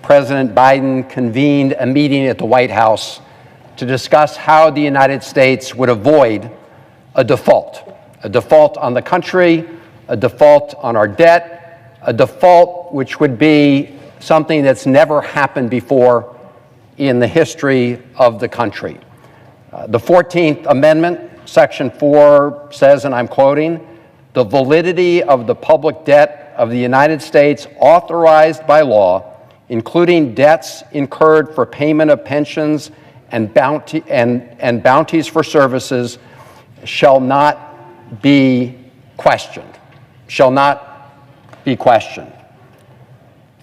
President Biden convened a meeting at the White House to discuss how the United States would avoid a default on the country, a default on our debt, a default which would be something that's never happened before in the history of the country. The 14th Amendment, Section 4 says, and I'm quoting, "The validity of the public debt of the United States authorized by law, including debts incurred for payment of pensions and bounties for services, shall not be questioned." Shall not be questioned.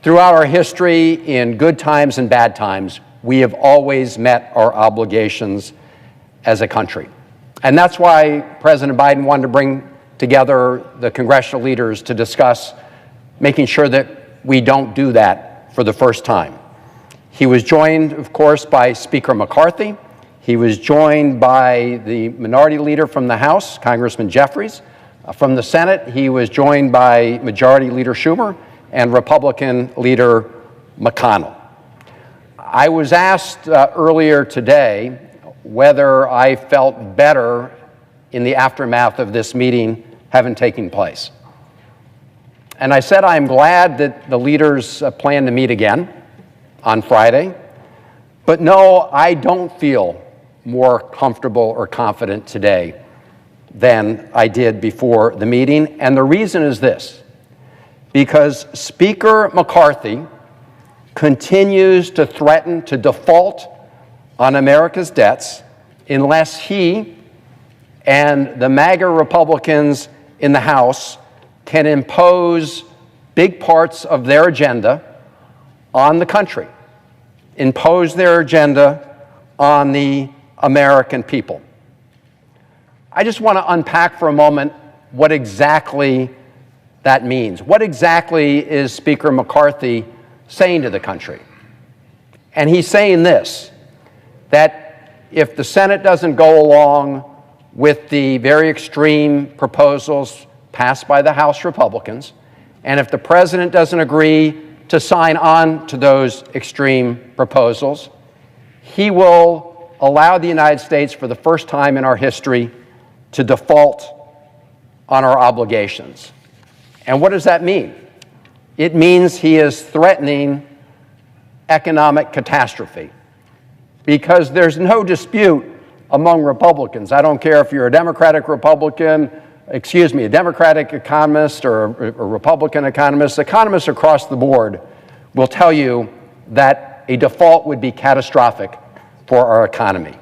Throughout our history, in good times and bad times, we have always met our obligations as a country. And that's why President Biden wanted to bring together the congressional leaders to discuss making sure that we don't do that for the first time. He was joined, of course, by Speaker McCarthy. He was joined by the minority leader from the House, Congressman Jeffries. From the Senate, he was joined by Majority Leader Schumer and Republican Leader McConnell. I was asked earlier today whether I felt better in the aftermath of this meeting having taken place. And I said I'm glad that the leaders plan to meet again on Friday. But no, I don't feel more comfortable or confident today than I did before the meeting. And the reason is this: because Speaker McCarthy continues to threaten to default on America's debts unless he and the MAGA Republicans in the House can impose big parts of their agenda on the country, impose their agenda on the American people. I just want to unpack for a moment what exactly that means. What exactly is Speaker McCarthy saying to the country? And he's saying this, that if the Senate doesn't go along with the very extreme proposals passed by the House Republicans, and if the president doesn't agree to sign on to those extreme proposals, he will allow the United States, for the first time in our history, to default on our obligations. And what does that mean? It means he is threatening economic catastrophe, because there's no dispute among Republicans. I don't care if you're a Democratic economist or a Republican economist. Economists across the board will tell you that a default would be catastrophic for our economy.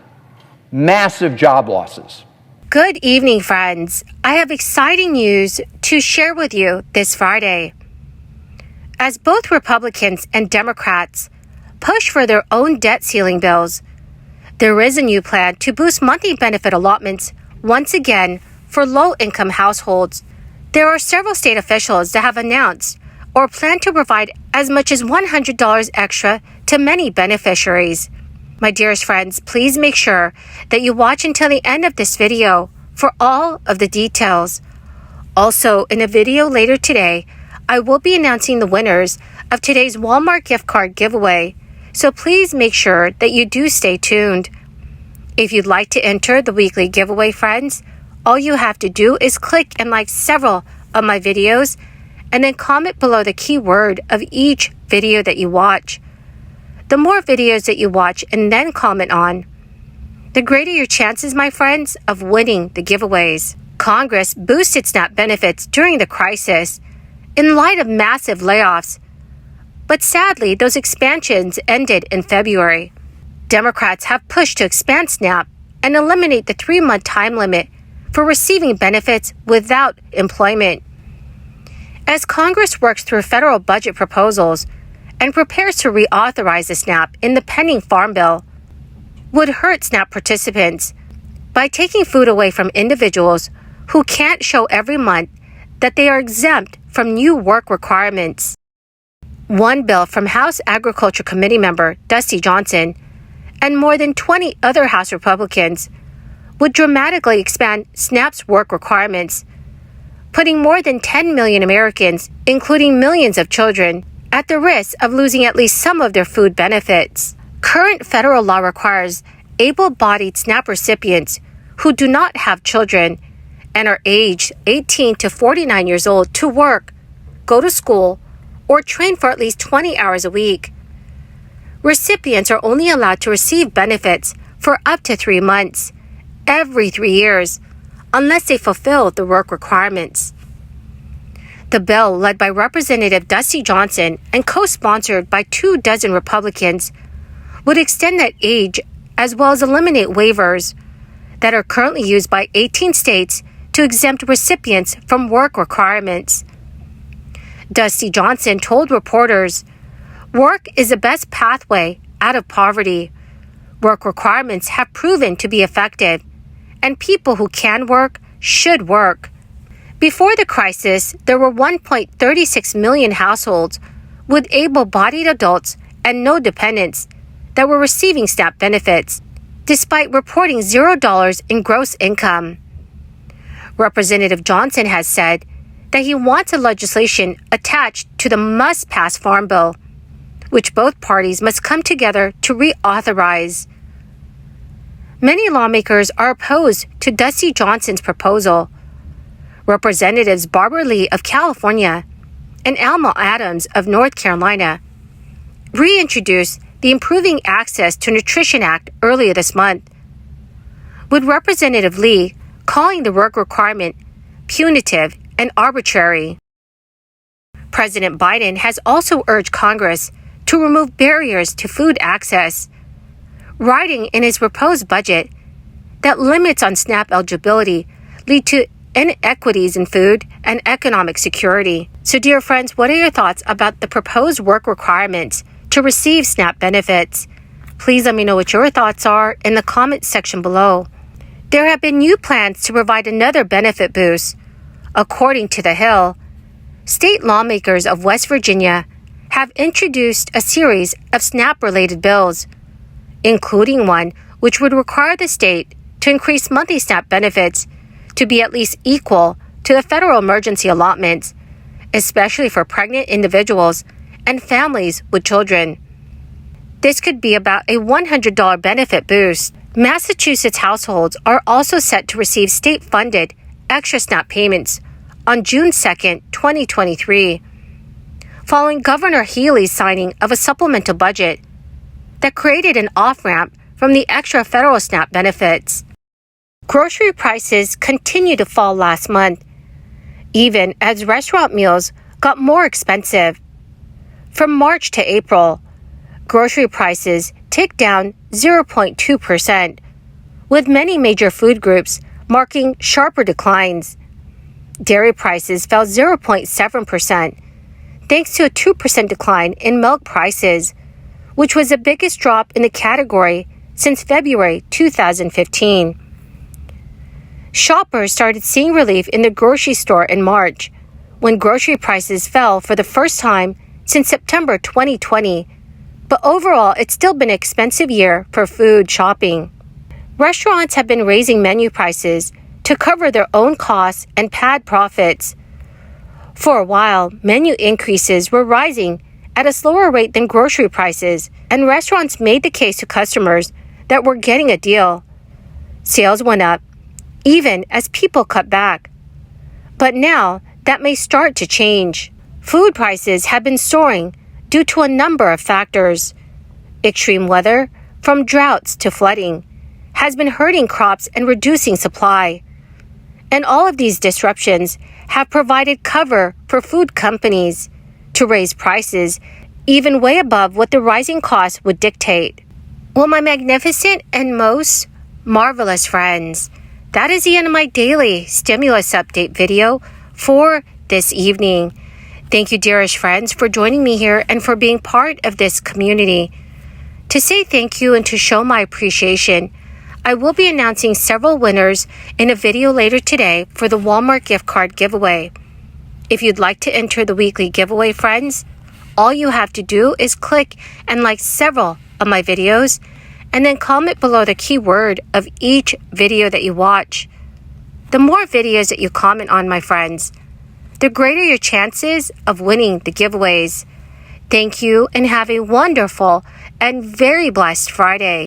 Massive job losses. Good evening, friends. I have exciting news to share with you this Friday. As both Republicans and Democrats push for their own debt ceiling bills, there is a new plan to boost monthly benefit allotments once again for low-income households. There are several state officials that have announced or plan to provide as much as $100 extra to many beneficiaries. My dearest friends, please make sure that you watch until the end of this video for all of the details. Also, in a video later today, I will be announcing the winners of today's Walmart gift card giveaway, so please make sure that you do stay tuned. If you'd like to enter the weekly giveaway, friends, all you have to do is click and like several of my videos and then comment below the keyword of each video that you watch. The more videos that you watch and then comment on, the greater your chances, my friends, of winning the giveaways. Congress boosted SNAP benefits during the crisis in light of massive layoffs, but sadly, those expansions ended in February. Democrats have pushed to expand SNAP and eliminate the 3-month time limit for receiving benefits without employment. As Congress works through federal budget proposals and prepares to reauthorize the SNAP in the pending Farm Bill, would hurt SNAP participants by taking food away from individuals who can't show every month that they are exempt from new work requirements. One bill from House Agriculture Committee member Dusty Johnson and more than 20 other House Republicans would dramatically expand SNAP's work requirements, putting more than 10 million Americans, including millions of children, at the risk of losing at least some of their food benefits. Current federal law requires able-bodied SNAP recipients who do not have children and are aged 18 to 49 years old to work, go to school, or train for at least 20 hours a week. Recipients are only allowed to receive benefits for up to 3 months, every 3 years, unless they fulfill the work requirements. The bill, led by Representative Dusty Johnson and co-sponsored by 24 Republicans, would extend that age as well as eliminate waivers that are currently used by 18 states to exempt recipients from work requirements. Dusty Johnson told reporters, "Work is the best pathway out of poverty. Work requirements have proven to be effective, and people who can work should work." Before the crisis, there were 1.36 million households with able-bodied adults and no dependents that were receiving SNAP benefits, despite reporting $0 in gross income. Representative Johnson has said that he wants a legislation attached to the must-pass Farm Bill, which both parties must come together to reauthorize. Many lawmakers are opposed to Dusty Johnson's proposal. Representatives Barbara Lee of California and Alma Adams of North Carolina reintroduced the Improving Access to Nutrition Act earlier this month, with Representative Lee calling the work requirement punitive and arbitrary. President Biden has also urged Congress to remove barriers to food access, writing in his proposed budget that limits on SNAP eligibility lead to inequities in food and economic security. So, dear friends, what are your thoughts about the proposed work requirements to receive SNAP benefits? Please let me know what your thoughts are in the comments section below. There have been new plans to provide another benefit boost. According to The Hill, state lawmakers of West Virginia have introduced a series of SNAP-related bills, including one which would require the state to increase monthly SNAP benefits to be at least equal to the federal emergency allotments, especially for pregnant individuals and families with children. This could be about a $100 benefit boost. Massachusetts households are also set to receive state-funded extra SNAP payments on June 2, 2023, following Governor Healey's signing of a supplemental budget that created an off-ramp from the extra federal SNAP benefits. Grocery prices continued to fall last month, even as restaurant meals got more expensive. From March to April, grocery prices ticked down 0.2%, with many major food groups marking sharper declines. Dairy prices fell 0.7%, thanks to a 2% decline in milk prices, which was the biggest drop in the category since February 2015. Shoppers started seeing relief in the grocery store in March, when grocery prices fell for the first time since September 2020. But overall, it's still been an expensive year for food shopping. Restaurants have been raising menu prices to cover their own costs and pad profits. For a while, menu increases were rising at a slower rate than grocery prices, and restaurants made the case to customers that we're getting a deal. Sales went up, even as people cut back. But now, that may start to change. Food prices have been soaring due to a number of factors. Extreme weather, from droughts to flooding, has been hurting crops and reducing supply. And all of these disruptions have provided cover for food companies to raise prices even way above what the rising costs would dictate. Well, my magnificent and most marvelous friends, that is the end of my daily stimulus update video for this evening. Thank you, dearest friends, for joining me here and for being part of this community. To say thank you and to show my appreciation, I will be announcing several winners in a video later today for the Walmart gift card giveaway. If you'd like to enter the weekly giveaway, friends, all you have to do is click and like several of my videos and then comment below the keyword of each video that you watch. The more videos that you comment on, my friends, the greater your chances of winning the giveaways. Thank you and have a wonderful and very blessed Friday.